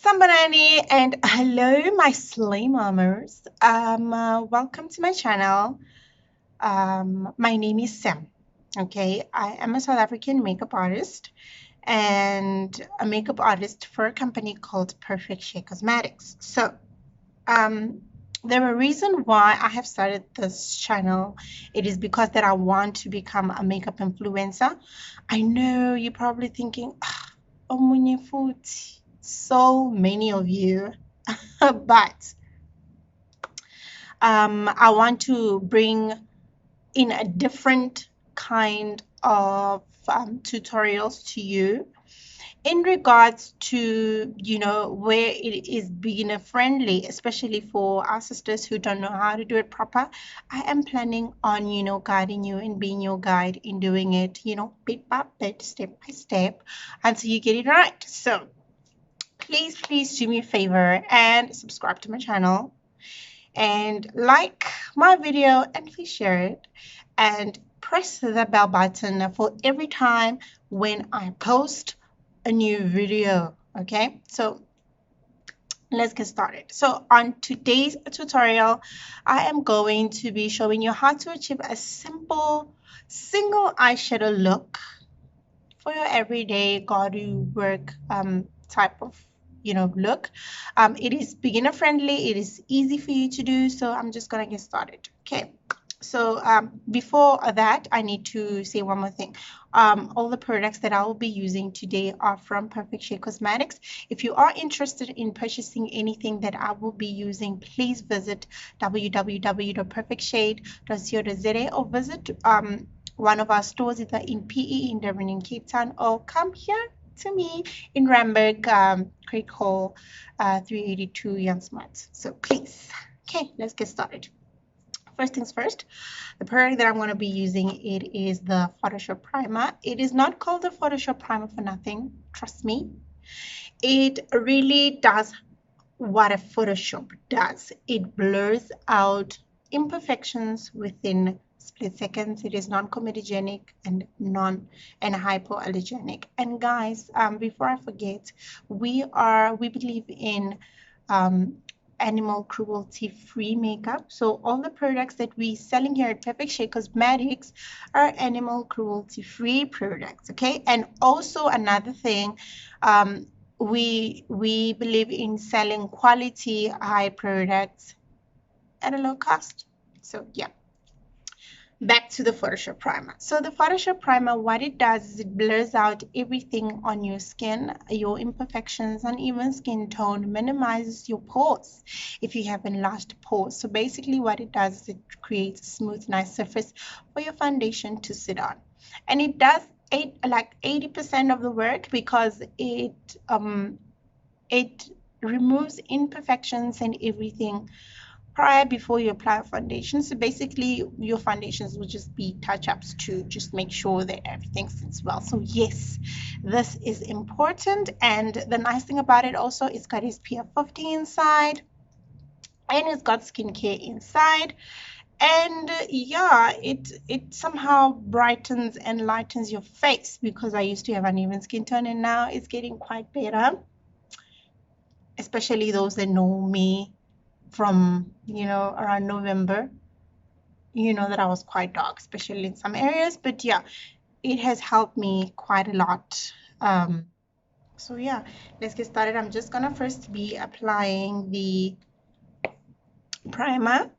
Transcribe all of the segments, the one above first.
Sambanani and hello, my slay mamas. Welcome to my channel. My name is Sam. Okay, I am a South African makeup artist and a makeup artist for a company called Perfect Shea Cosmetics. Um, the reason why I have started this channel, it is because that I want to become a makeup influencer. I know you're probably thinking, Omunye futhi, so many of you, but I want to bring in a different kind of tutorials to you in regards to where it is beginner friendly, especially for our sisters who don't know how to do it proper. I am planning on guiding you and being your guide in doing it, bit by bit, step by step, until you get it right. So please do me a favor and subscribe to my channel and like my video, and please share it and press the bell button for every time when I post a new video. Okay, so let's get started. So on today's tutorial, I am going to be showing you how to achieve a simple single eyeshadow look for your everyday go to work type of look. It is beginner friendly, it is easy for you to do, so I'm just gonna get started. Okay, so before that I need to say one more thing. All the products that I will be using today are from Perfect Shea Cosmetics. If you are interested in purchasing anything that I will be using, please visit www.perfectshade.co.za or visit one of our stores, either in PE, in Durban, in Cape Town, or come here to me in Randburg, Creek Hall, 382 Young Smart. So please, okay, let's get started. First things first, the product that I'm going to be using, it is the Photoshop Primer. It is not called the Photoshop Primer for nothing, trust me. It really does what a Photoshop does. It blurs out imperfections within split seconds. It is non-comedogenic and hypoallergenic. And guys, before I forget, we believe in animal cruelty free makeup. So all the products that we selling here at Perfect Shea Cosmetics are animal cruelty free products. Okay, and also another thing, we believe in selling quality high products at a low cost. So yeah, back to the Photoshop primer. So the Photoshop primer, what it does is it blurs out everything on your skin, your imperfections, uneven skin tone, minimizes your pores if you have enlarged pores. So basically what it does is it creates a smooth, nice surface for your foundation to sit on. And it does like 80% of the work, because it removes imperfections and everything before you apply a foundation. So basically your foundations will just be touch-ups to just make sure that everything sits well. So yes, this is important. And the nice thing about it also, it's got SPF 50 inside and it's got skincare inside. And yeah, it somehow brightens and lightens your face, because I used to have uneven skin tone and now it's getting quite better, especially those that know me from around November. You know that I was quite dark, especially in some areas, but yeah, it has helped me quite a lot. So yeah, let's get started. I'm just gonna first be applying the primer.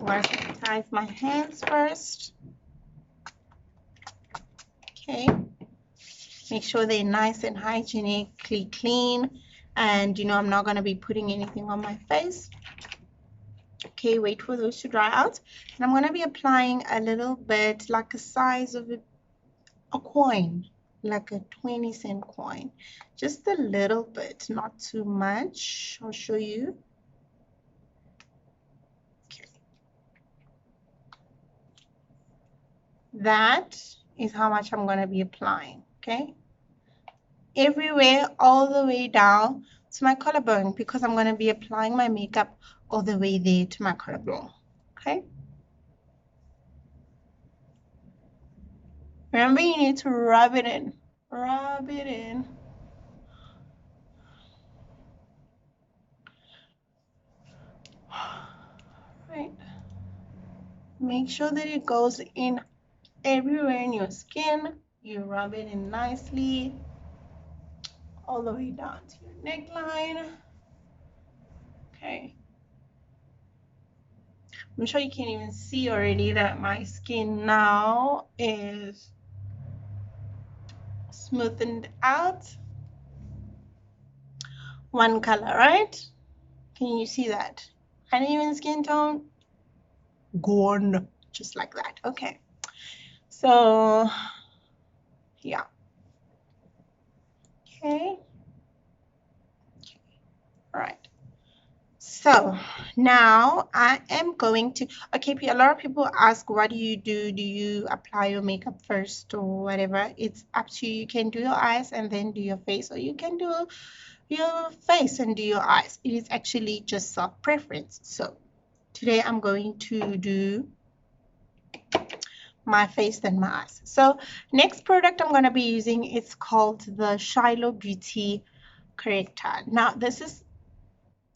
I'm gonna sanitize my hands first. Okay, make sure they're nice and hygienically clean, and I'm not gonna be putting anything on my face. Okay, wait for those to dry out. And I'm going to be applying a little bit, like a size of a coin, like a 20-cent coin. Just a little bit, not too much. I'll show you. Okay. That is how much I'm going to be applying, okay? Everywhere, all the way down to my collarbone, because I'm going to be applying my makeup all the way there to my collarbone, okay? Remember, you need to rub it in. Rub it in. make sure that it goes in everywhere in your skin. You rub it in nicely all the way down to your neckline. Okay. I'm sure you can even see already that my skin now is smoothened out. One color, right? Can you see that? Uneven skin tone, gone, just like that. Okay. So, yeah. Okay. All right. So now I am going to, okay, a lot of people ask, what do you do? Do you apply your makeup first or whatever? It's up to you. You can do your eyes and then do your face, or you can do your face and do your eyes. It is actually just self-preference. So today I'm going to do my face and my eyes. So next product I'm going to be using, it's called the Shiloh Beauty Corrector. Now this is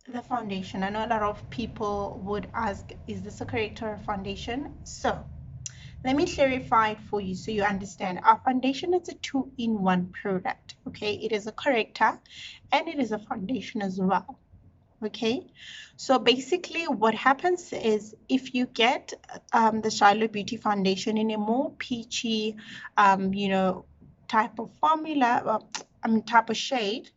the foundation. I know a lot of people would ask, is this a corrector or foundation? So let me clarify it for you so you understand. Our foundation is a two-in-one product. Okay, it is a corrector and it is a foundation as well. Okay, so basically what happens is, if you get the Shiloh Beauty foundation in a more peachy type of formula, type of shade,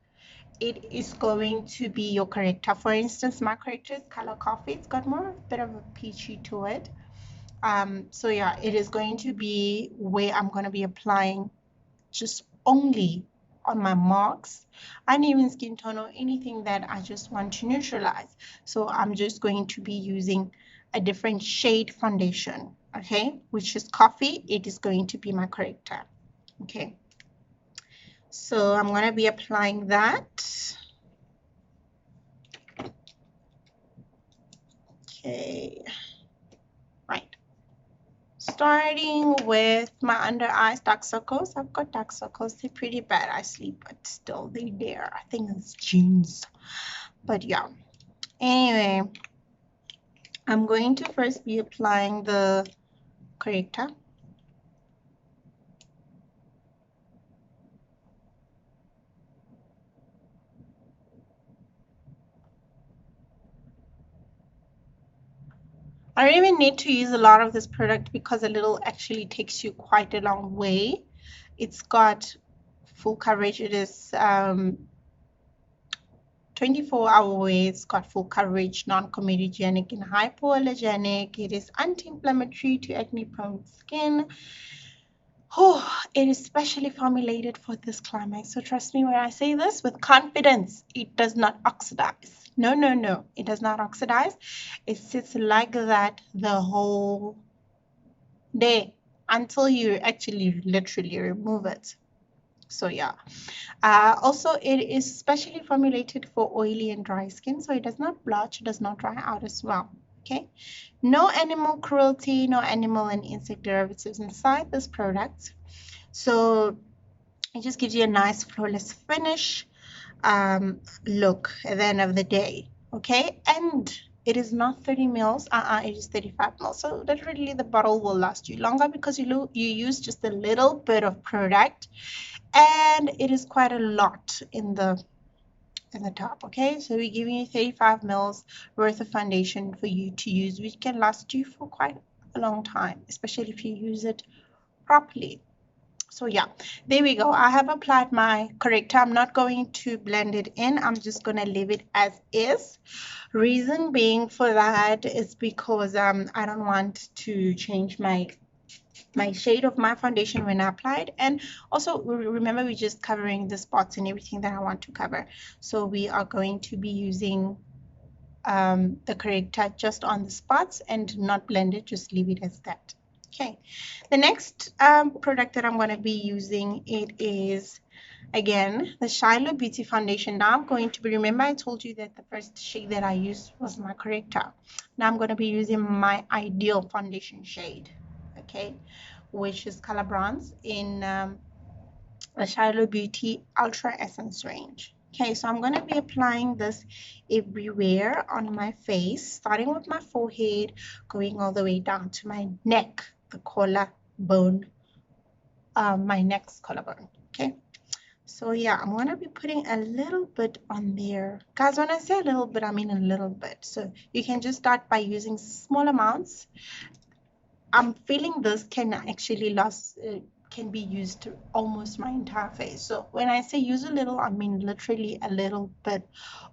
it is going to be your corrector. For instance, my corrector is color coffee. It's got more of a bit of a peachy to it. So yeah, it is going to be where I'm going to be applying just only on my marks, uneven skin tone, or anything that I just want to neutralize. So I'm just going to be using a different shade foundation, okay, which is coffee. It is going to be my corrector. Okay, so I'm going to be applying that. Okay, right. Starting with my under eyes, dark circles. I've got dark circles. They're pretty bad. I sleep, but still they're there. I think it's genes. But yeah. Anyway, I'm going to first be applying the corrector. I don't even need to use a lot of this product because a little actually takes you quite a long way. It's got full coverage. It is 24-hour way. It's got full coverage, non-comedogenic and hypoallergenic. It is anti-inflammatory to acne-prone skin. Oh, it is specially formulated for this climate. So trust me when I say this with confidence, it does not oxidize. No, no, no, it does not oxidize. It sits like that the whole day until you actually literally remove it. So yeah. Also, it is specially formulated for oily and dry skin, so it does not blotch, it does not dry out as well. Okay, no animal cruelty, no animal and insect derivatives inside this product, so it just gives you a nice flawless finish look at the end of the day. Okay, and it is not 30 mils, it is 35 mils, so literally the bottle will last you longer because you use just a little bit of product, and it is quite a lot in the top. Okay, so we're giving you 35 mils worth of foundation for you to use, which can last you for quite a long time, especially if you use it properly. So yeah, there we go. I have applied my corrector. I'm not going to blend it in. I'm just going to leave it as is. Reason being for that is because I don't want to change my shade of my foundation when I applied, and also remember we're just covering the spots and everything that I want to cover, so we are going to be using the corrector just on the spots and not blend it, just leave it as that. Okay, the next product that I'm going to be using, it is again the Shiloh Beauty foundation. Now I'm going to be, remember I told you that the first shade that I used was my corrector. Now I'm going to be using my ideal foundation shade, okay, which is color bronze in the Shiloh Beauty Ultra Essence range. Okay, so I'm going to be applying this everywhere on my face, starting with my forehead, going all the way down to my neck, the collarbone, my neck's collarbone. Okay, so yeah, I'm going to be putting a little bit on there. Guys, when I say a little bit, I mean a little bit. So you can just start by using small amounts. I'm feeling this can actually last, can be used to almost my entire face. So when I say use a little, I mean literally a little bit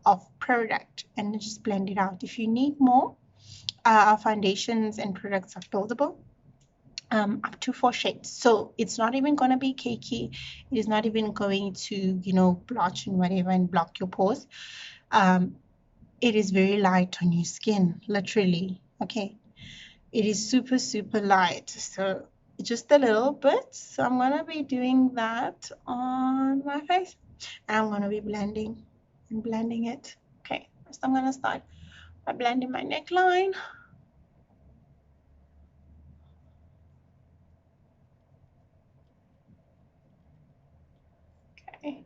of product and just blend it out. If you need more, our foundations and products are buildable. Up to 4 shades, so it's not even going to be cakey. It is not even going to, you know, blotch and whatever and block your pores. It is very light on your skin, literally. Okay, it is super, super light. So just a little bit. So I'm going to be doing that on my face. And I'm going to be blending and blending it. Okay, first I'm going to start by blending my neckline. Okay.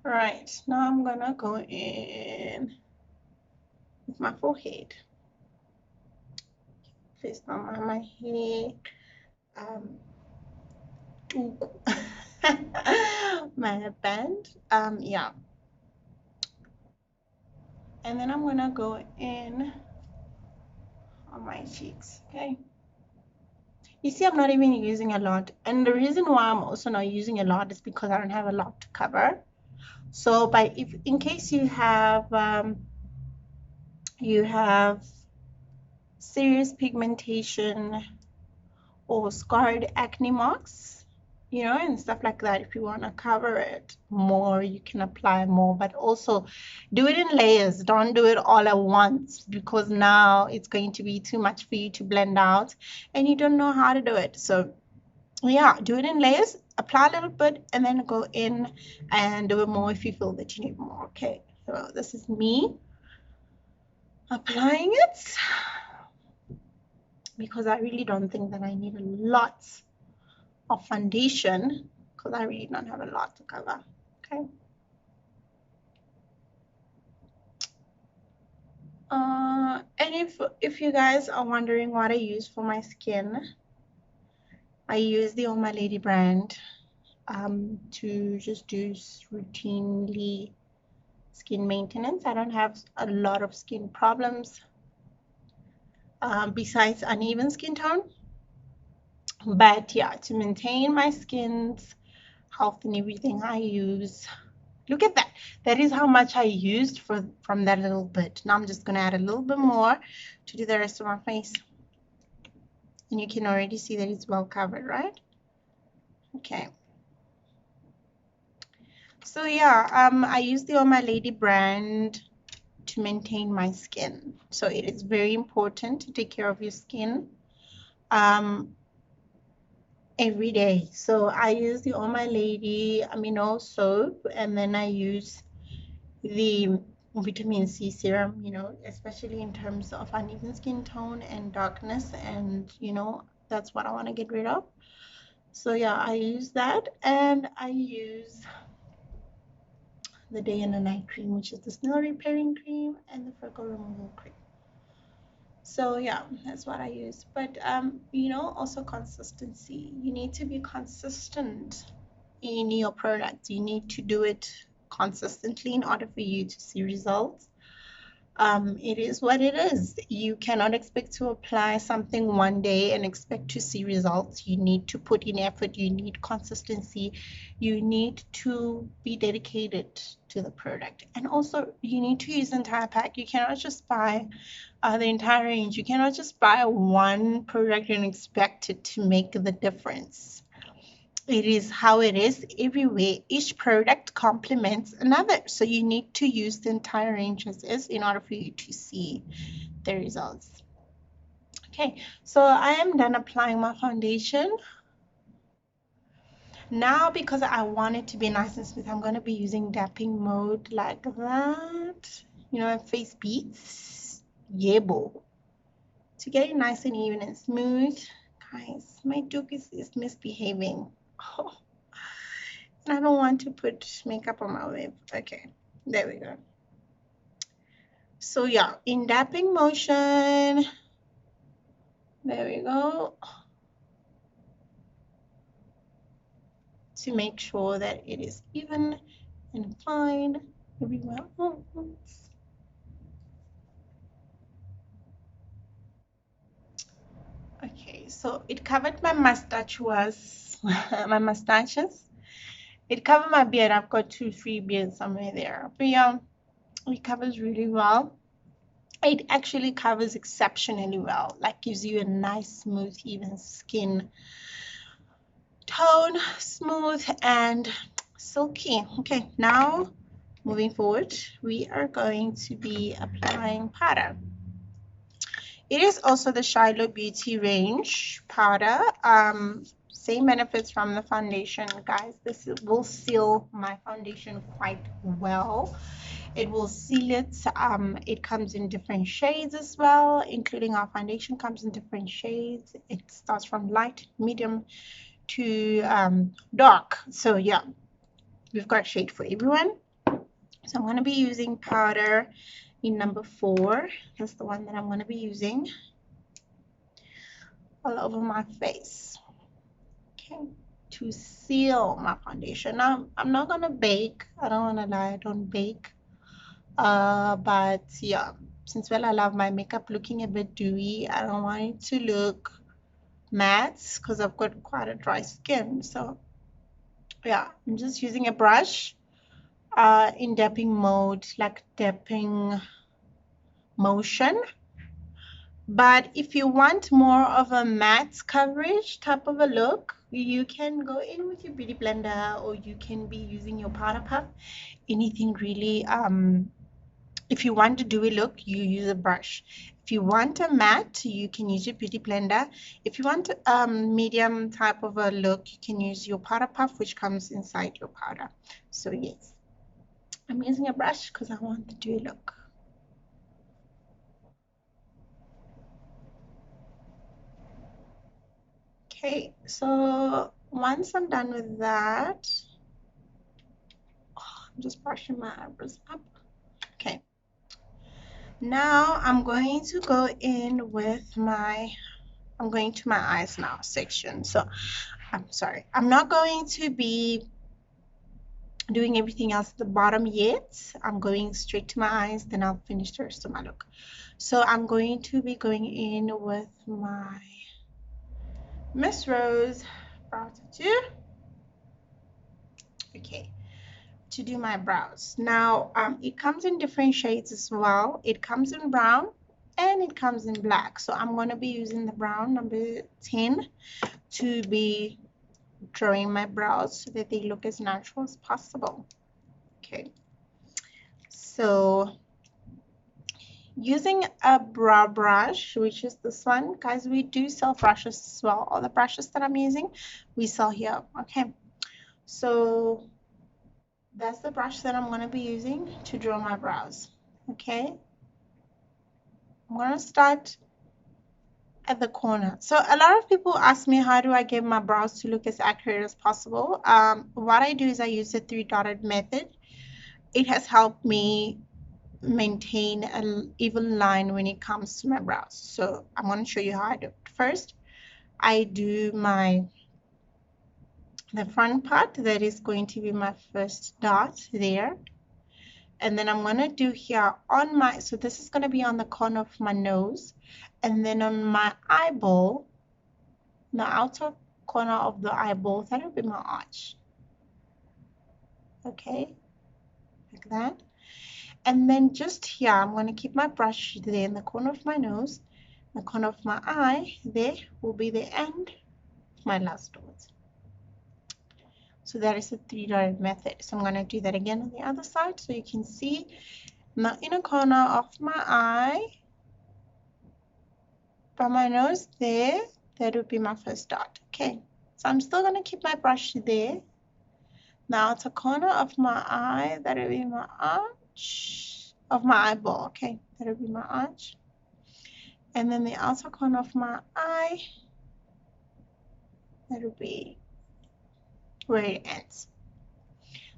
Right, now I'm going to go in with my forehead. Place on my head. My band. Yeah. And then I'm gonna go in on my cheeks. Okay. You see, I'm not even using a lot, and the reason why I'm also not using a lot is because I don't have a lot to cover. So, but if in case you have serious pigmentation or scarred acne marks, you know, and stuff like that, if you want to cover it more, you can apply more, but also do it in layers. Don't do it all at once, because now it's going to be too much for you to blend out and you don't know how to do it. So yeah, do it in layers, apply a little bit, and then go in and do it more if you feel that you need more. Okay, so this is me applying it, because I really don't think that I need a lot of foundation, because I really don't have a lot to cover. Okay. And if you guys are wondering what I use for my skin, I use the Oh My Lady brand to just do routinely skin maintenance. I don't have a lot of skin problems besides uneven skin tone. But yeah, to maintain my skin's health and everything, I use, look at that. That is how much I used from that little bit. Now I'm just going to add a little bit more to do the rest of my face. And you can already see that it's well covered, right? Okay. So yeah, I use the Oh My Lady brand to maintain my skin. So it is very important to take care of your skin every day. So I use the Oh My Lady amino soap, and then I use the vitamin C serum, you know, especially in terms of uneven skin tone and darkness, and you know, that's what I want to get rid of. So yeah, I use that, and I use the day and the night cream, which is the snail repairing cream and the freckle removal cream. So yeah, that's what I use. But you know, also consistency. You need to be consistent in your products. You need to do it consistently in order for you to see results. It is what it is. You cannot expect to apply something one day and expect to see results. You need to put in effort. You need consistency. You need to be dedicated to the product. And also, you need to use the entire pack. You cannot just buy the entire range. You cannot just buy one product and expect it to make the difference. It is how it is everywhere. Each product complements another. So you need to use the entire range as is in order for you to see the results. Okay, so I am done applying my foundation. Now, because I want it to be nice and smooth, I'm going to be using dapping mode like that. You know, face beats. Yeah, boy. To get it nice and even and smooth, Guys, my duke is misbehaving. Oh, I don't want to put makeup on my lip. Okay, there we go. So yeah, in dapping motion, there we go, to make sure that it is even and fine everywhere else. Okay, so it covered my mustache was my mustaches. It covered my beard. I've got 2, 3 beards somewhere there. But yeah, it covers really well. It actually covers exceptionally well. Like gives you a nice, smooth, even skin tone, smooth and silky. Okay, now moving forward, we are going to be applying powder. It is also the Shiloh Beauty range powder. Same benefits from the foundation, guys. This will seal my foundation quite well. It will seal it. It comes in different shades as well, including our foundation comes in different shades. It starts from light, medium to dark. So yeah, we've got shade for everyone. So I'm going to be using powder in number 4. That's the one that I'm going to be using all over my face. Okay, to seal my foundation. Now, I'm not going to bake. I don't want to lie, I don't bake. But yeah, since well I love my makeup looking a bit dewy, I don't want it to look matte because I've got quite a dry skin. So yeah, I'm just using a brush in dapping mode, like dapping motion. But if you want more of a matte coverage type of a look, you can go in with your beauty blender, or you can be using your powder puff. Anything really. If you want to do a look, you use a brush. If you want a matte, you can use your beauty blender. If you want a medium type of a look, you can use your powder puff, which comes inside your powder. So yes, I'm using a brush because I want to do a look. Okay, so once I'm done with that, I'm just brushing my eyebrows up. Okay, now I'm going to go in with I'm going to my eyes now section. So I'm sorry, I'm not going to be doing everything else at the bottom yet. I'm going straight to my eyes, then I'll finish the rest of my look. So I'm going to be going in with my Miss Rose brow tattoo. Okay, to do my brows. Now, it comes in different shades as well. It comes in brown and it comes in black. So I'm going to be using the brown number 10 to be drawing my brows so that they look as natural as possible. Okay, so using a brow brush, which is this one, guys, we do sell brushes as well. All the brushes that I'm using, we sell here. Okay, so that's the brush that I'm going to be using to draw my brows. Okay, I'm going to start at the corner. So a lot of people ask me, how do I get my brows to look as accurate as possible? What I do is I use the 3-dotted method. It has helped me maintain an even line when it comes to my brows. So I'm going to show you how I do it. First, I do the front part. That is going to be my first dot there. And then I'm going to do here on my, so this is going to be on the corner of my nose. And then on my eyeball, the outer corner of the eyeball, that will be my arch. Okay, like that. And then just here, I'm going to keep my brush there in the corner of my nose. The corner of my eye, there will be the end of my last dot. So that is the 3-dotted method. So I'm going to do that again on the other side so you can see in the inner corner of my eye, by my nose there, that would be my first dot. Okay, so I'm still going to keep my brush there. Now it's a corner of my eye, that will be my arch of my eyeball. Okay, that will be my arch. And then the outer corner of my eye, That'll be where it ends.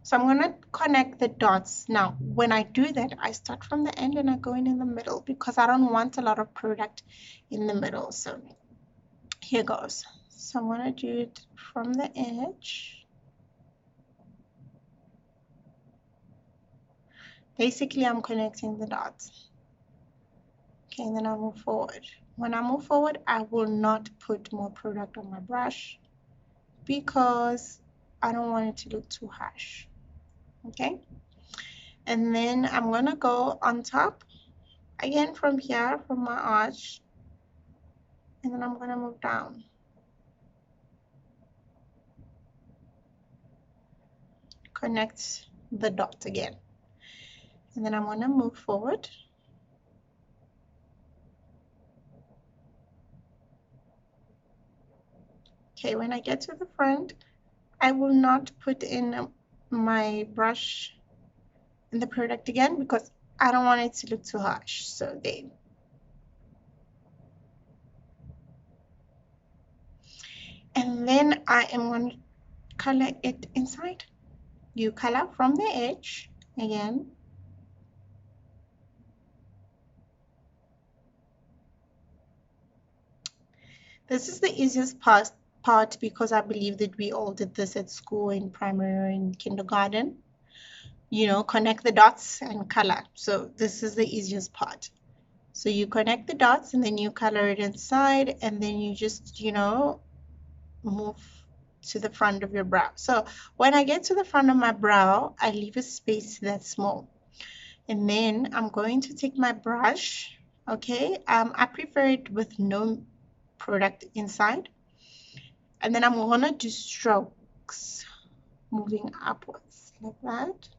So I'm going to connect the dots. Now, when I do that, I start from the end and I go in the middle because I don't want a lot of product in the middle. So here goes. So I'm going to do it from the edge. Basically, I'm connecting the dots. Okay, and then I move forward. When I move forward, I will not put more product on my brush because I don't want it to look too harsh. Okay, and then I'm going to go on top again from here, from my arch, and then I'm going to move down. Connect the dot again. And then I'm going to move forward. Okay, when I get to the front, I will not put in my brush in the product again because I don't want it to look too harsh. So there. And then I am going to color it inside. You color from the edge again. This is the easiest part because I believe that we all did this at school in primary or in kindergarten. You know, connect the dots and color. So this is the easiest part. So you connect the dots and then you color it inside and then you just, you know, move to the front of your brow. So when I get to the front of my brow, I leave a space that's small. And then I'm going to take my brush, okay? I prefer it with no product inside. And then I'm gonna do strokes moving upwards like that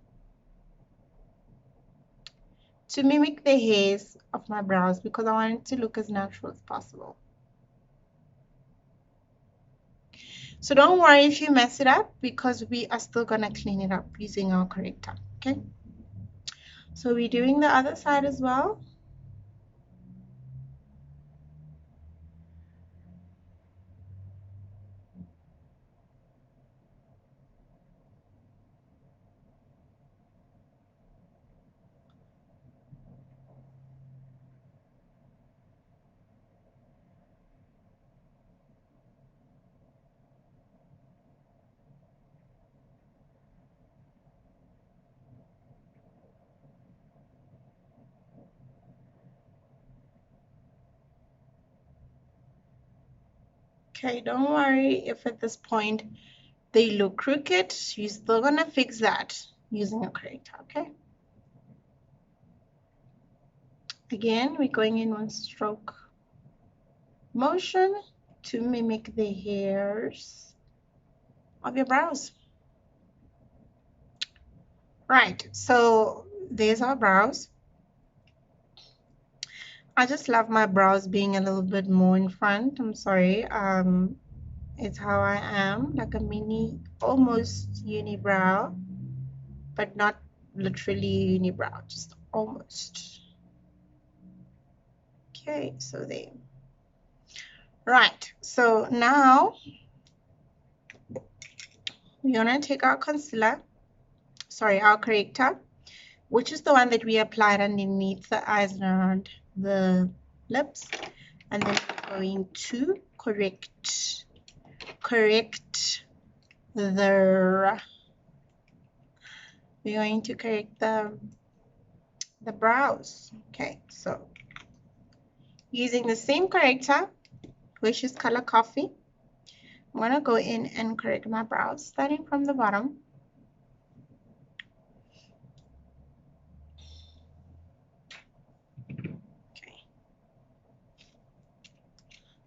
to mimic the hairs of my brows because I want it to look as natural as possible. So don't worry if you mess it up because we are still gonna clean it up using our corrector, okay? So we're doing the other side as well. Okay, don't worry if at this point they look crooked, you're still gonna fix that using a corrector, okay? Again, we're going in one stroke motion to mimic the hairs of your brows. Right, so there's our brows. I just love my brows being a little bit more in front. I'm sorry. It's how I am, like a mini, almost unibrow, but not literally unibrow, just almost. Okay, so there. Right, so now we're gonna take our concealer, sorry, our corrector, which is the one that we applied underneath the eyes and around the lips, and then we're going to correct the, we're going to correct the brows. Okay, so using the same corrector, which is color coffee, I'm gonna go in and correct my brows starting from the bottom. Okay,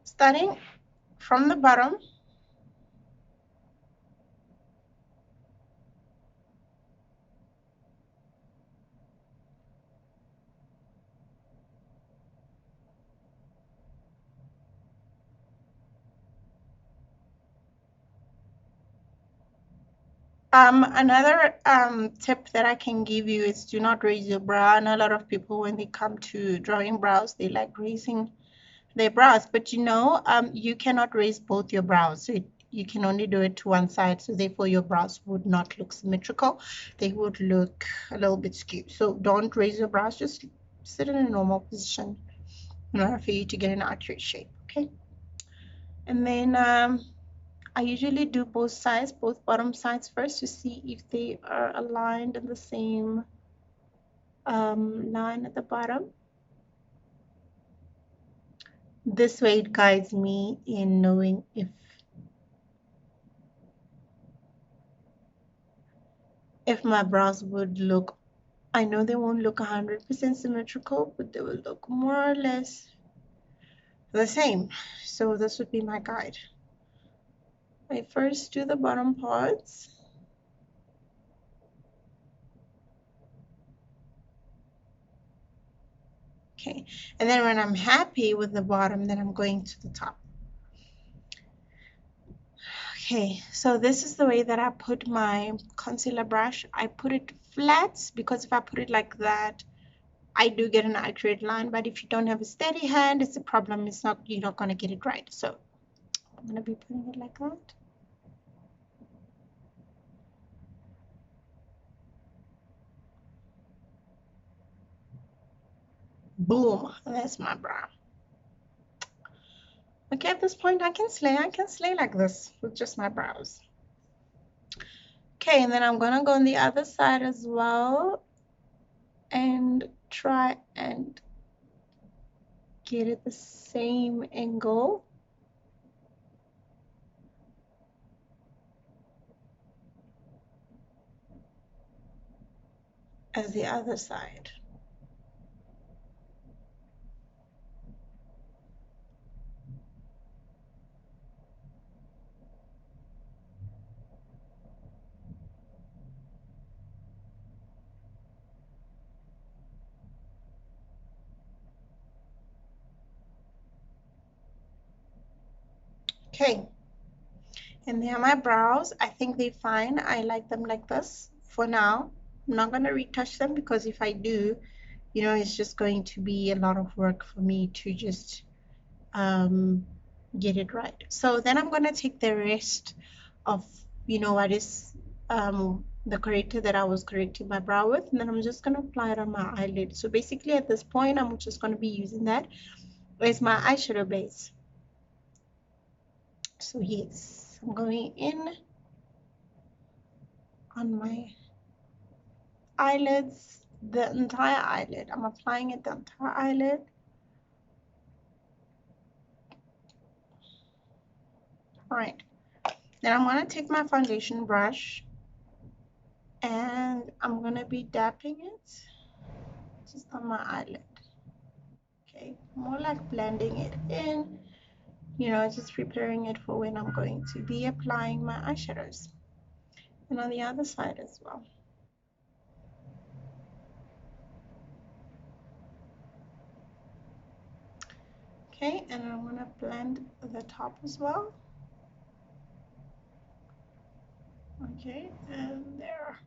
starting from the bottom, another tip that I can give you is do not raise your brow. I know a lot of people, when they come to drawing brows, they like raising their brows, but you know, you cannot raise both your brows. So you can only do it to one side, so therefore your brows would not look symmetrical. They would look a little bit skewed. So don't raise your brows, just sit in a normal position in order for you to get an accurate shape. Okay, and then I usually do both sides, both bottom sides first, to see if they are aligned in the same line at the bottom. This way it guides me in knowing if my brows would look, I know they won't look 100% symmetrical, but they will look more or less the same. So this would be my guide. I first do the bottom parts. Okay, and then when I'm happy with the bottom, then I'm going to the top. Okay, so this is the way that I put my concealer brush. I put it flat because if I put it like that, I do get an accurate line, but if you don't have a steady hand, it's a problem. You're not going to get it right. So I'm going to be putting it like that. Boom, that's my brow. Okay, at this point I can slay like this with just my brows. Okay, and then I'm gonna go on the other side as well and try and get it the same angle as the other side. Okay, and there are my brows. I think they're fine. I like them like this for now. I'm not gonna retouch them because if I do, you know, it's just going to be a lot of work for me to just get it right. So then I'm gonna take the rest of, you know, what is the corrector that I was correcting my brow with, and then I'm just gonna apply it on my eyelid. So basically at this point I'm just gonna be using that as my eyeshadow base. So yes, I'm going in on my eyelids, the entire eyelid. I'm applying it the entire eyelid. All right, then I'm gonna take my foundation brush and I'm gonna be dapping it just on my eyelid. Okay, more like blending it in, you know, just preparing it for when I'm going to be applying my eyeshadows. And on the other side as well. Okay, and I'm gonna blend the top as well. Okay, and there.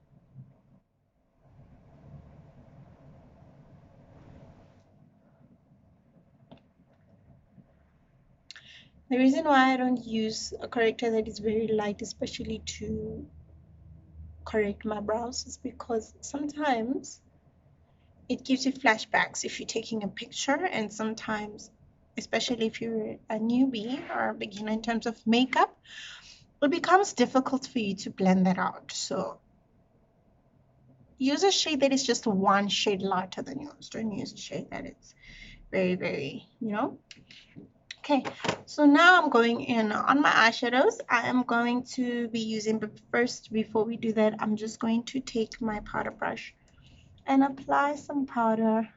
The reason why I don't use a corrector that is very light, especially to correct my brows, is because sometimes it gives you flashbacks if you're taking a picture, and sometimes, especially if you're a newbie or a beginner in terms of makeup, it becomes difficult for you to blend that out. So use a shade that is just one shade lighter than yours. Don't use a shade that is very, very, you know. Okay, so now I'm going in on my eyeshadows. I am going to be using, but first, before we do that, I'm just going to take my powder brush and apply some powder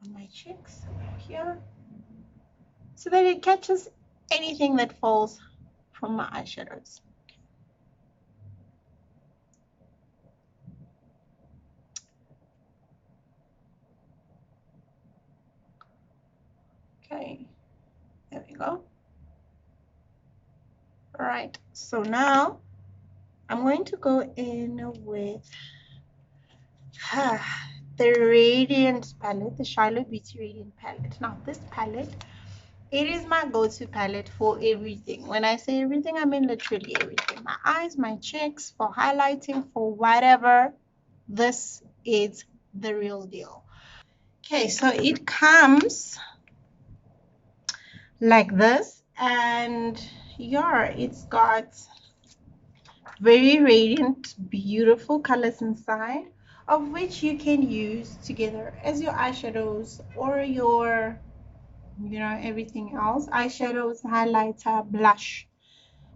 on my cheeks here so that it catches anything that falls from my eyeshadows. Okay, there we go. All right, so now I'm going to go in with the Radiant palette, the Shiloh Beauty Radiant palette. Now this palette It is my go-to palette for everything. When I say everything, I mean literally everything. My eyes, my cheeks, for highlighting, for whatever. This is the real deal. Okay, so it comes like this, and yeah, it's got very radiant, beautiful colors inside, of which you can use together as your eyeshadows or your, everything else. Eyeshadows, highlighter, blush,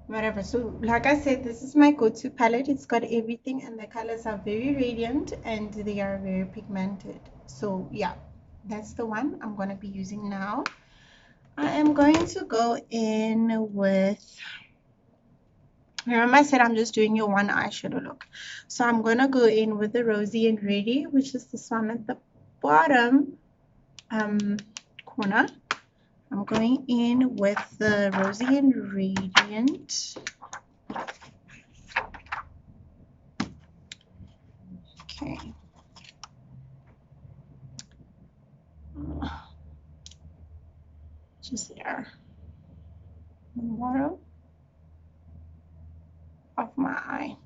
whatever. So like I said, this is my go-to palette. It's got everything, and the colors are very radiant and they are very pigmented. So yeah, that's the one I'm going to be using now. I am going to go in with, remember I said I'm just doing your one eyeshadow look. So I'm going to go in with the Rosy and Ready, which is this one at the bottom corner. I'm going in with the Rosy and Radiant. Okay. Just there. The bottom of my eye.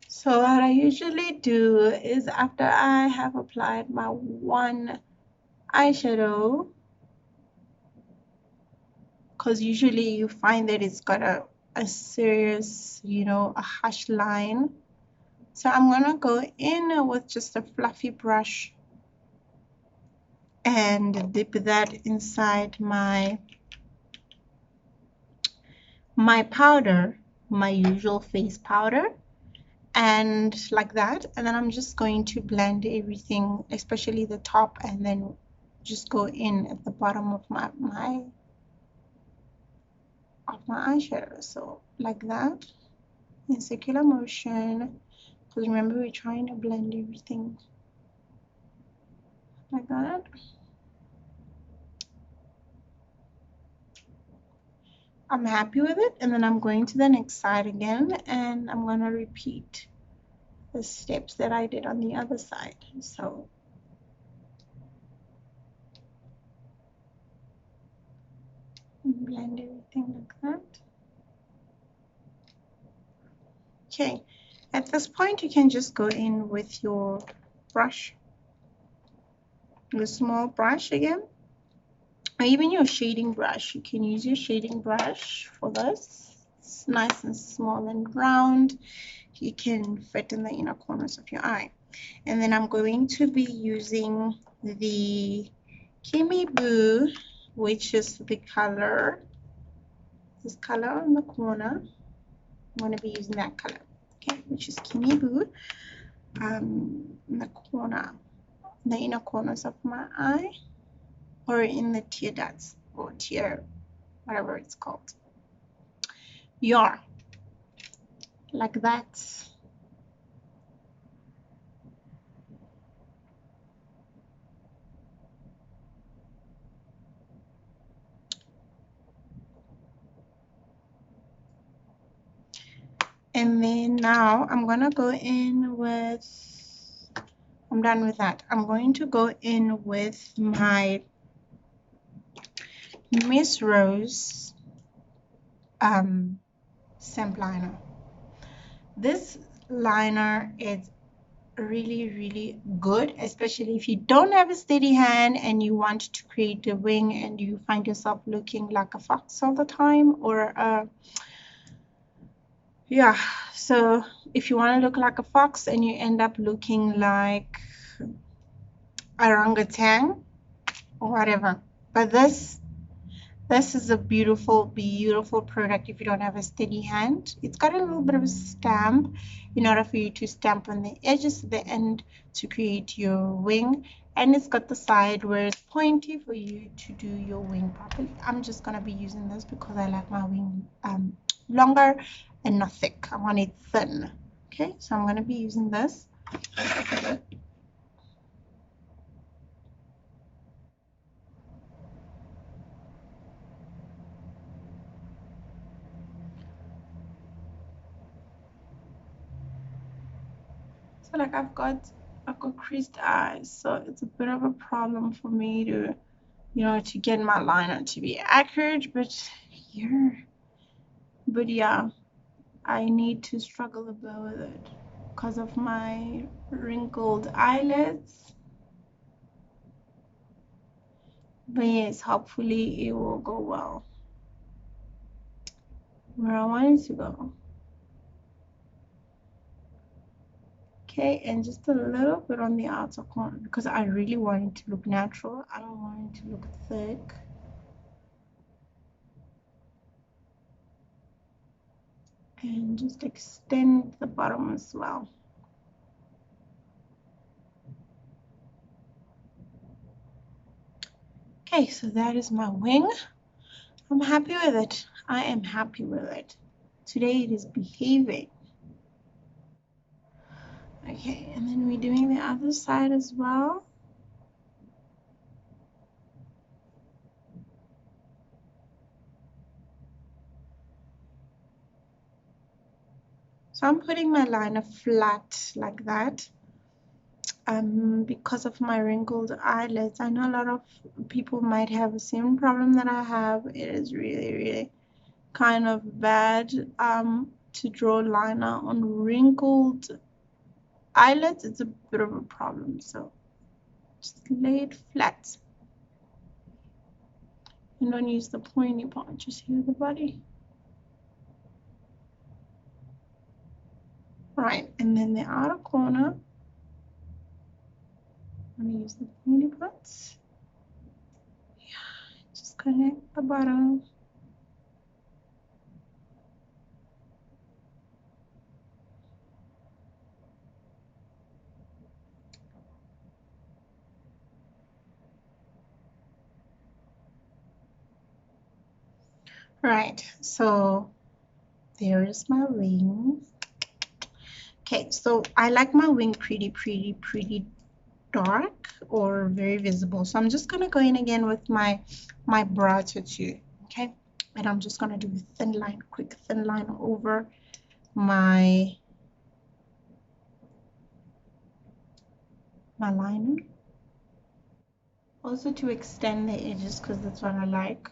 So what I usually do is after I have applied my one eyeshadow, because usually you find that it's got a serious, a harsh line. So I'm gonna go in with just a fluffy brush and dip that inside my powder, my usual face powder, and like that. And then I'm just going to blend everything, especially the top, and then just go in at the bottom of my eyeshadow. So like that, in circular motion, because remember we're trying to blend everything like that. I'm happy with it, and then I'm going to the next side again, and I'm going to repeat the steps that I did on the other side. So blend everything like that. Okay, at this point you can just go in with your brush, your small brush again, or even your shading brush. You can use your shading brush for this. It's nice and small and round. You can fit in the inner corners of your eye. And then I'm going to be using the Kimi Boo, which is the color, this color in the corner. I'm going to be using that color, okay, which is Kimi Boo, in the corner, the inner corners of my eye, or in the tear ducts, or tear, whatever it's called. Yeah, like that. And then now I'm gonna go in with, I'm done with that. I'm going to go in with my Miss Rose stamp liner. This liner is really good, especially if you don't have a steady hand and you want to create a wing and you find yourself looking like a fox all the time, or a, yeah, so if you want to look like a fox and you end up looking like a orangutan or whatever. But this is a beautiful product if you don't have a steady hand. It's got a little bit of a stamp in order for you to stamp on the edges of the end to create your wing, and it's got the side where it's pointy for you to do your wing properly. I'm just going to be using this because I like my wing longer and not thick. I want it thin. Okay, so I'm going to be using this. So like I've got creased eyes, so it's a bit of a problem for me to, you know, to get my liner to be accurate, but yeah, I need to struggle a bit with it because of my wrinkled eyelids. But yes, hopefully it will go well where I want it to go. Okay, and just a little bit on the outer corner because I really want it to look natural. I don't want it to look thick. And just extend the bottom as well. Okay, so that is my wing. I'm happy with it. I am happy with it. Today it is behaving. Okay, and then we're doing the other side as well. So I'm putting my liner flat like that because of my wrinkled eyelids. I know a lot of people might have the same problem that I have. It is really, really kind of bad to draw liner on wrinkled eyelids. It's a bit of a problem. So just lay it flat. And don't use the pointy part, just use the body. Right, and then the outer corner, I'm gonna use the pointy parts. Yeah, just connect the bottom. Right, so there is my wing. Okay, so I like my wing pretty dark or very visible. So I'm just gonna go in again with my brow tattoo. Okay, and I'm just gonna do a thin line, quick thin line over my liner. Also to extend the edges because that's what I like.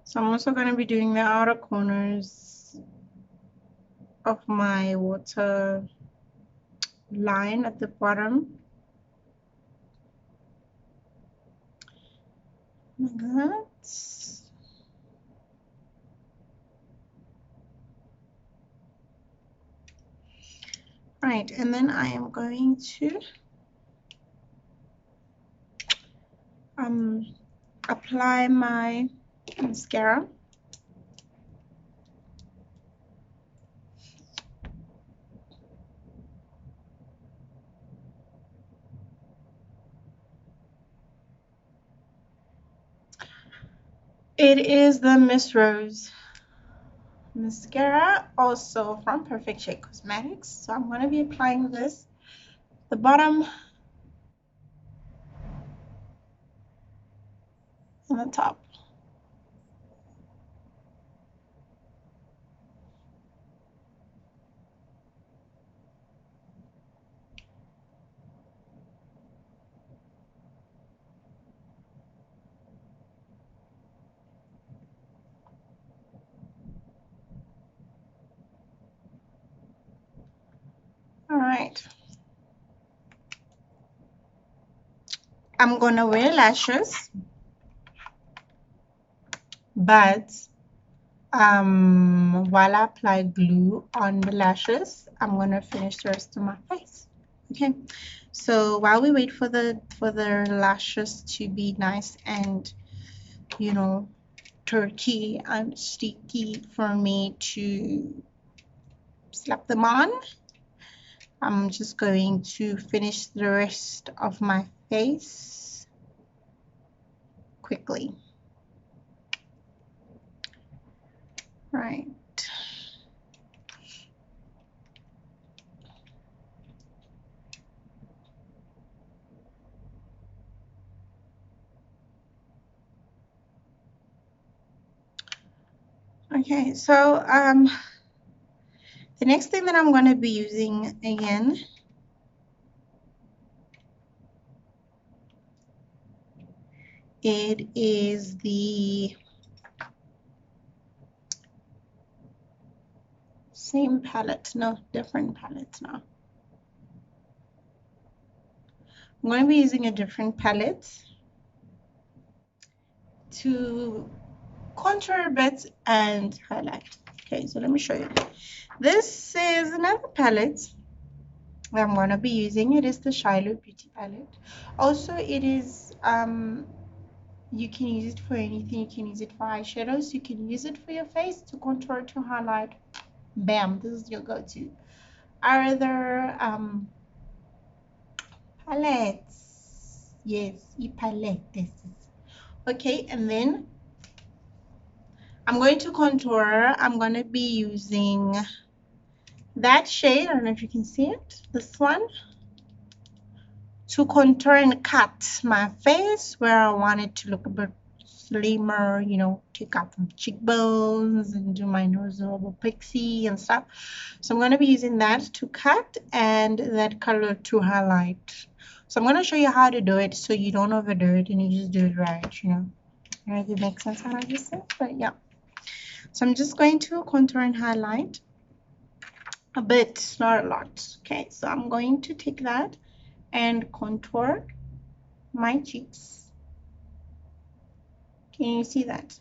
So I'm also going to be doing the outer corners of my water line at the bottom. Like that. Right, and then I am going to apply my mascara. It is the Miss Rose mascara, also from Perfect Shade Cosmetics. So I'm going to be applying this the bottom and the top. I'm gonna wear lashes, but while I apply glue on the lashes, I'm gonna finish the rest of my face. Okay, so while we wait for the lashes to be nice and, you know, turkey and sticky for me to slap them on, I'm just going to finish the rest of my face quickly. Right. Okay, so the next thing that I'm going to be using again it is the same palette, no, different palette now. I'm going to be using a different palette to contour a bit and highlight. Okay, so let me show you. This is another palette that I'm going to be using. It is the Shiloh Beauty palette. Also, it is you can use it for anything. You can use it for eyeshadows. You can use it for your face, to contour, to highlight. Bam, this is your go-to. Other palettes. Yes, palette. This is okay. And then I'm going to contour. I'm going to be using that shade. I don't know if you can see it. This one, to contour and cut my face where I want it to look a bit slimmer, you know, take out some cheekbones and do my nose a little pixie and stuff. So I'm going to be using that to cut and that color to highlight. So I'm going to show you how to do it so you don't overdo it and you just do it right, you know. I don't know if it makes sense how I just said, but yeah. So I'm just going to contour and highlight a bit, not a lot. Okay, so I'm going to take that and contour my cheeks. Can you see that?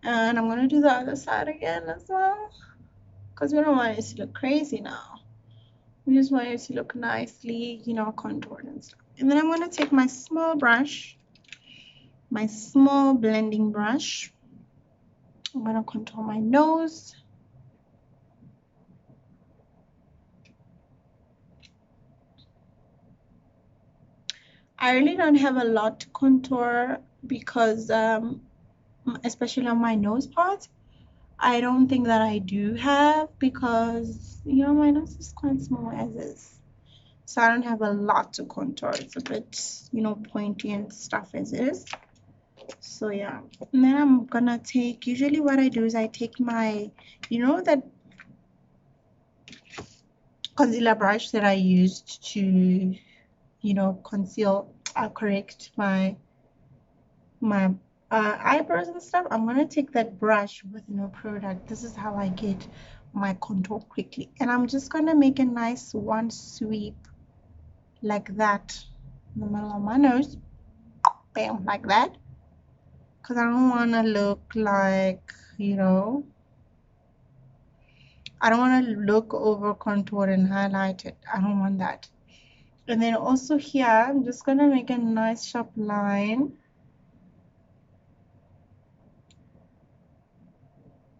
And I'm going to do the other side again as well, because we don't want it to look crazy now. We just want it to look nicely, you know, contoured and stuff. And then I'm going to take my small brush, my small blending brush. I'm going to contour my nose. I really don't have a lot to contour because, especially on my nose part, I don't think that I do have, because, you know, my nose is quite small as is. So I don't have a lot to contour. It's a bit, you know, pointy and stuff as is. So yeah. And then I'm gonna take, usually what I do is I take my, you know, that concealer brush that I used to, you know, conceal, correct my eyebrows and stuff. I'm gonna take that brush with no product. This is how I get my contour quickly. And I'm just gonna make a nice one sweep like that in the middle of my nose. Bam, like that. Because I don't want to look like, you know, I don't want to look over contoured and highlighted. I don't want that. And then also here, I'm just going to make a nice sharp line.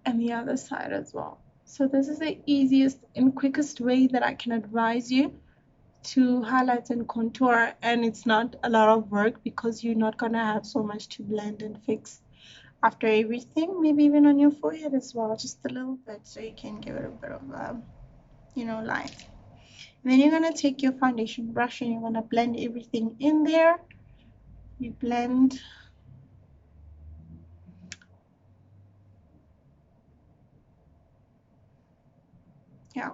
And the other side as well. So this is the easiest and quickest way that I can advise you to highlight and contour. And it's not a lot of work because you're not going to have so much to blend and fix after everything. Maybe even on your forehead as well, just a little bit, so you can give it a bit of you know, life. And then you're going to take your foundation brush and you're going to blend everything in there. You blend. Yeah.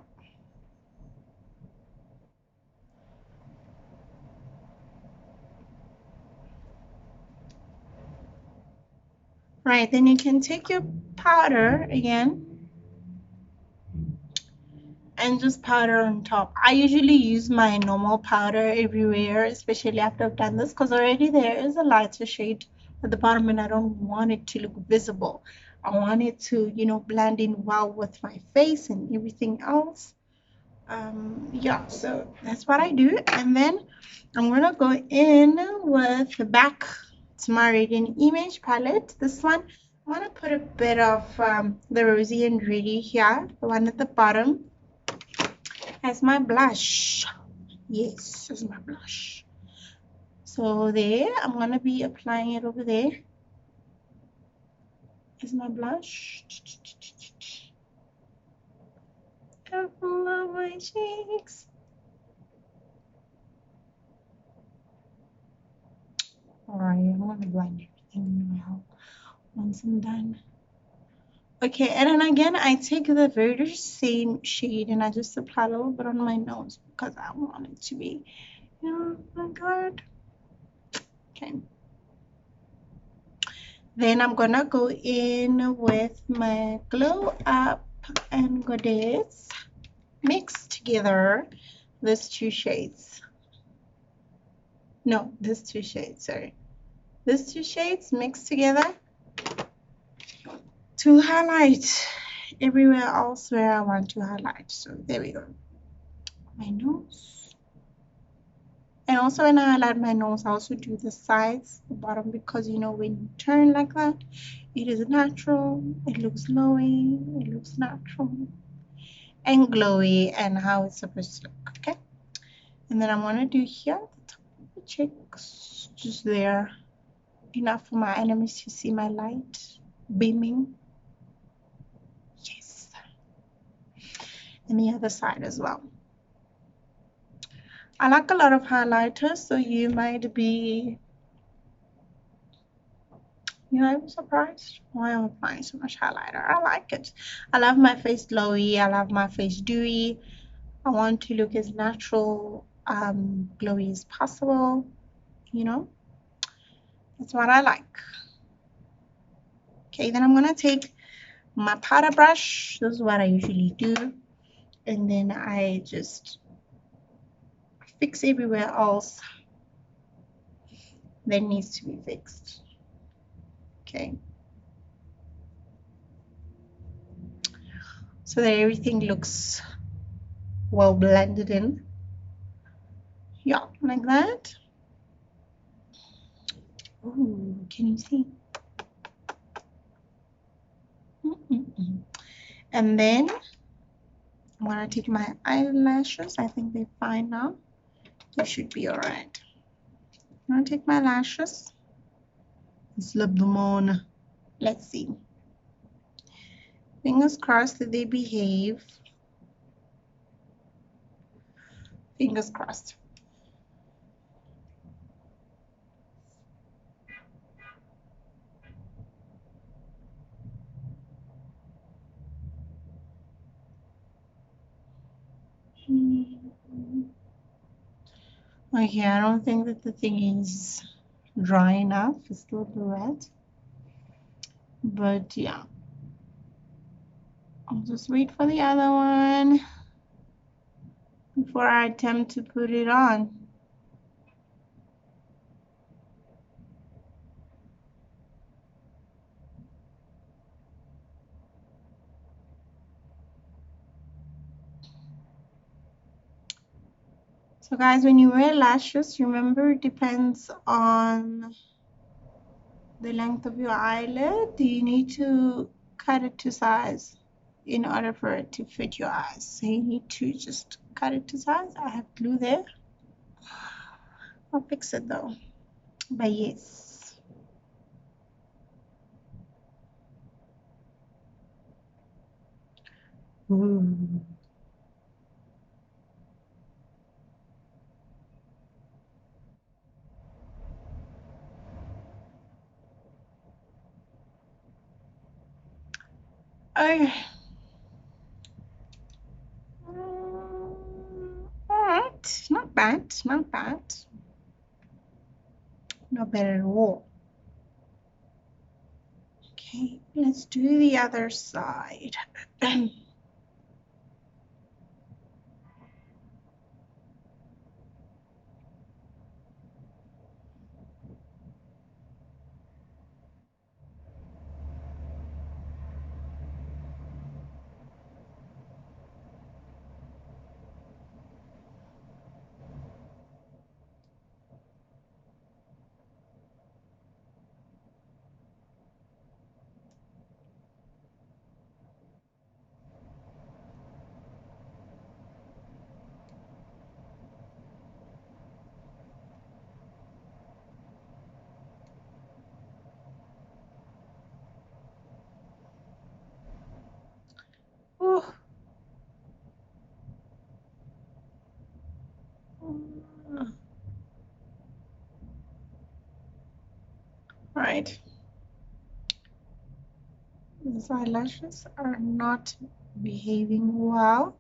Right, then you can take your powder again and just powder on top. I usually use my normal powder everywhere, especially after I've done this, because already there is a lighter shade at the bottom and I don't want it to look visible. I want it to, blend in well with my face and everything else. Yeah, so that's what I do. And then I'm gonna go in with the back to my Radiant Image palette. This one, I'm gonna put a bit of the Rosy and Ready here, the one at the bottom, as my blush. Yes, as my blush. So there, I'm gonna be applying it over there as my blush. All of my cheeks. Alright, I'm gonna blend everything now once I'm done. Okay, and then again, I take the very same shade and I just apply a little bit on my nose because I want it to be, oh my God. Okay. Then I'm gonna go in with my Glow Up and Goddess, mix together these two shades. No, these two shades, sorry. These two shades mixed together to highlight everywhere else where I want to highlight. So there we go. My nose. And also when I highlight my nose, I also do the sides, the bottom, because when you turn like that, it is natural, it looks glowy, it looks natural and glowy and how it's supposed to look, okay? And then I'm gonna do here, the top of the cheeks, just there, enough for my enemies to see my light beaming. Yes. And the other side as well. I like a lot of highlighters, so you might be, I'm surprised why I'm applying so much highlighter. I like it. I love my face glowy. I love my face dewy. I want to look as natural, glowy as possible. That's what I like. Okay, then I'm gonna take my powder brush. This is what I usually do, and then I just fix everywhere else that needs to be fixed. Okay, so that everything looks well blended in. Yeah, like that. Ooh, can you see? And then I'm gonna take my eyelashes. I think they're fine now. They should be all right. I'm gonna take my lashes, slip them on. Let's see. Fingers crossed that they behave. Fingers crossed. Okay, I don't think that the thing is dry enough. It's still wet. But yeah. I'll just wait for the other one before I attempt to put it on. So guys, when you wear lashes, remember it depends on the length of your eyelid. You need to cut it to size in order for it to fit your eyes. So you need to just cut it to size. I have glue there. I'll fix it though. But yes. Ooh. Okay. Alright, not bad, not bad. Not bad at all. Okay, let's do the other side. right. These eyelashes are not behaving well,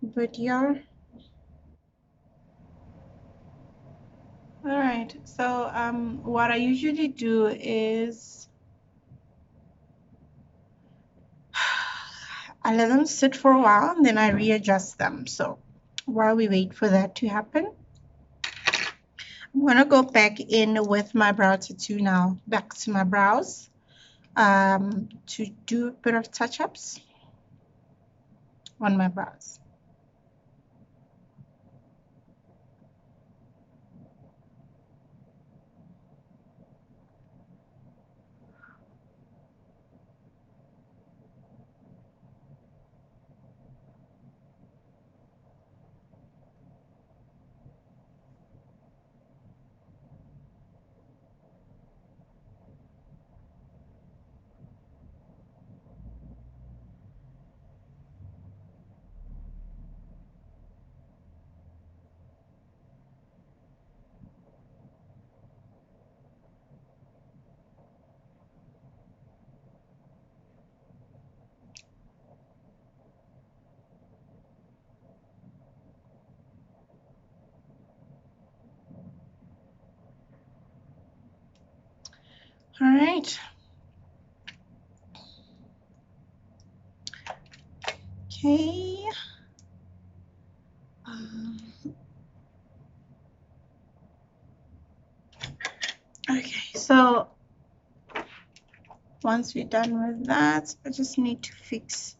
but yeah. All right. So what I usually do is I let them sit for a while and then I readjust them. So while we wait for that to happen, I'm gonna go back in with my brow tattoo now, back to my brows, to do a bit of touch-ups on my brows. All right. Okay. Okay, so once we're done with that, I just need to fix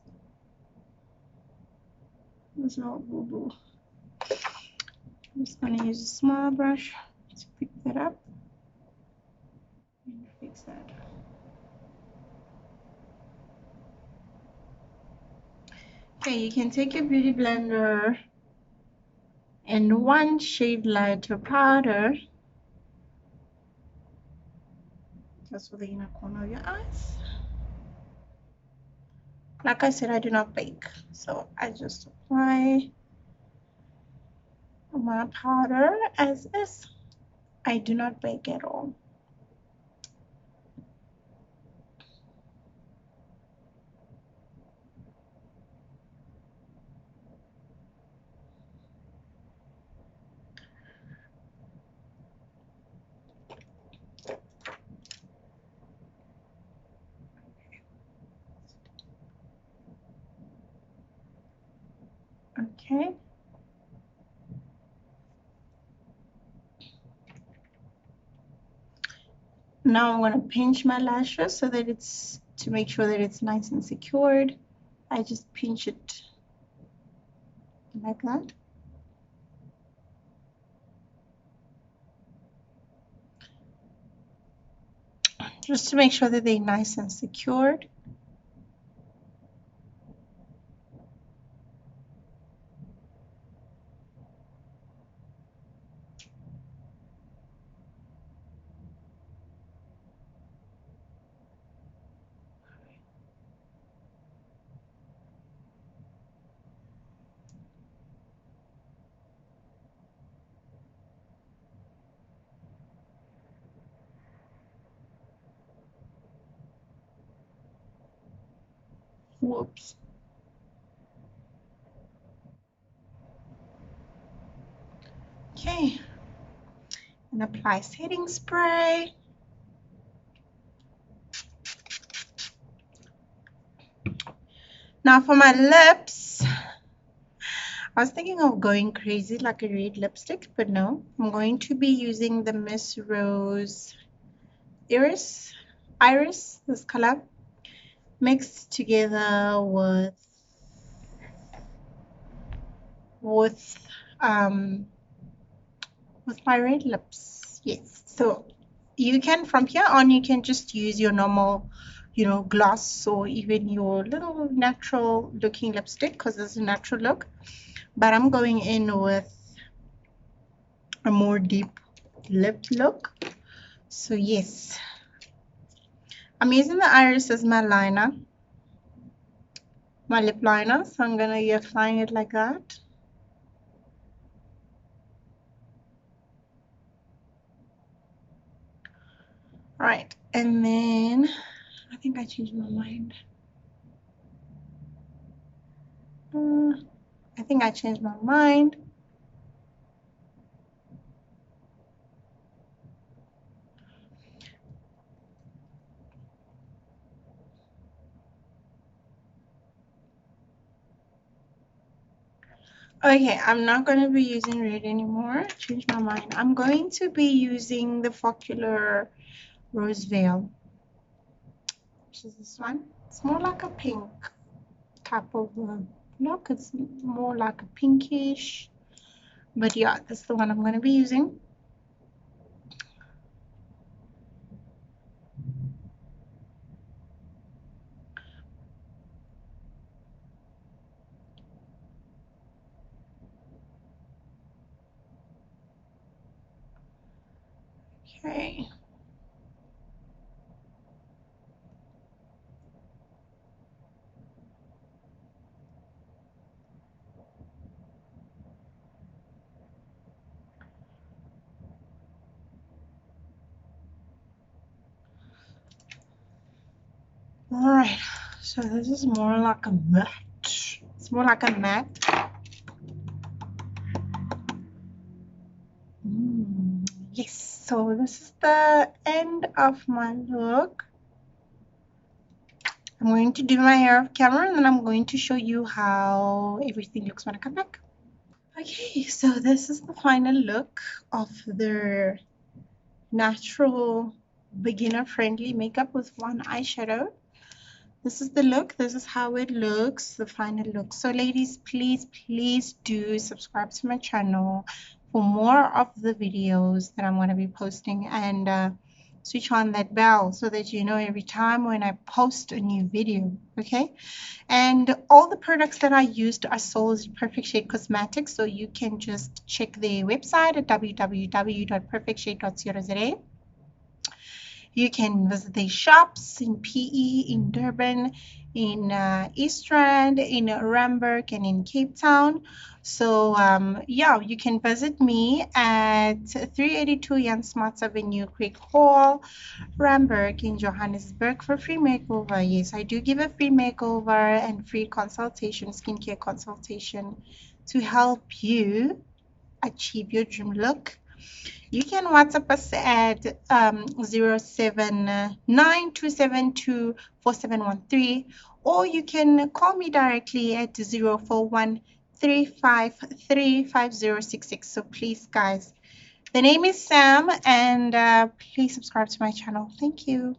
this little boo-boo. I'm just gonna use a small brush to pick that up and fix that. Okay, you can take your beauty blender and one shade lighter powder just for the inner corner of your eyes. Like I said, I do not bake, so I just apply my powder as is. I do not bake at all. Okay. Now I'm going to pinch my lashes so that it's, to make sure that it's nice and secured. I just pinch it like that. Just to make sure that they're nice and secured. Whoops. Okay. And apply setting spray. Now for my lips, I was thinking of going crazy like a red lipstick, but no. I'm going to be using the Miss Rose Iris, this color, mixed together with my red lips. Yes. So you can, from here on, you can just use your normal, gloss or even your little natural looking lipstick because it's a natural look. But I'm going in with a more deep lip look. So yes, I'm using the iris as my liner, my lip liner. So I'm gonna be applying it like that. Right, and then I think I changed my mind. I think I changed my mind. Okay, I'm not going to be using red anymore. Change my mind. I'm going to be using the Focular Rose Veil, which is this one. It's more like a pink type of look. It's more like a pinkish. But yeah, that's the one I'm going to be using. Okay. All right. So this is more like a matte. It's more like a matte. Yes. So this is the end of my look. I'm going to do my hair off camera and then I'm going to show you how everything looks when I come back. Okay, so this is the final look of the natural beginner friendly makeup with one eyeshadow. This is the look. This is how it looks, the final look. So ladies, please do subscribe to my channel for more of the videos that I'm going to be posting, and switch on that bell so that you know every time when I post a new video. Okay, and all the products that I used are sold as Perfect Shade Cosmetics, so you can just check their website at www.perfectshade.co.za. You can visit their shops in PE, in Durban, in East Rand, in Randburg, and in Cape Town. So yeah, you can visit me at 382 Jan Smuts Avenue, Creek Hall, Randburg in Johannesburg for free makeover. Yes, I do give a free makeover and free consultation, skincare consultation to help you achieve your dream look. You can WhatsApp us at 079-272-4713, or you can call me directly at 041-353-5066. So please, guys, the name is Sam, and please subscribe to my channel. Thank you.